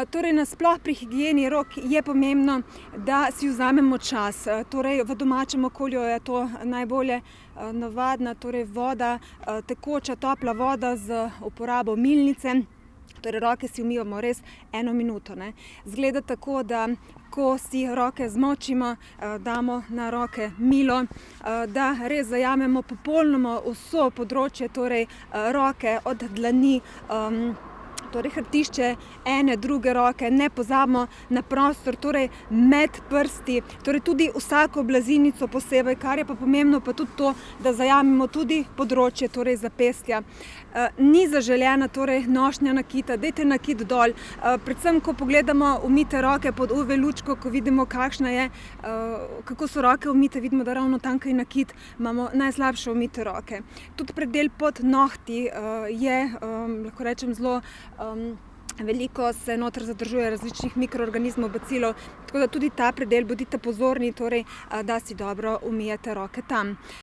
Torej nasploh pri higieni rok je pomembno, da si vzamemo čas. Torej v domačem okolju je to najbolje navadna, torej voda, tekoča, topla voda z uporabo milnice. Torej roke si umivamo res 1 minuto, ne. Izgleda tako, da ko si roke zmočimo, damo na roke milo, da res zajamemo popolnoma vso področje, torej roke od dlani, torej hrbtišče ene, druge roke, ne pozabimo na prostor, torej med prsti, torej tudi vsako blazinico posebej, kar je pa pomembno pa tudi to, da zajamemo tudi področje, torej zapestja. Ni zaželena torej nošnja nakita, dajte nakit dol, predvsem ko pogledamo umite roke pod UV lučko, ko vidimo, kakšna je, kako so roke umite, vidimo, da ravno tanki nakit, imamo najslabše umite roke. Tudi predel pod nohti je, lahko rečem, zelo veliko se noter zadržuje različnih mikroorganizmov, bacilov, tako da tudi ta predel bodite pozorni, torej, da si dobro umijete roke tam.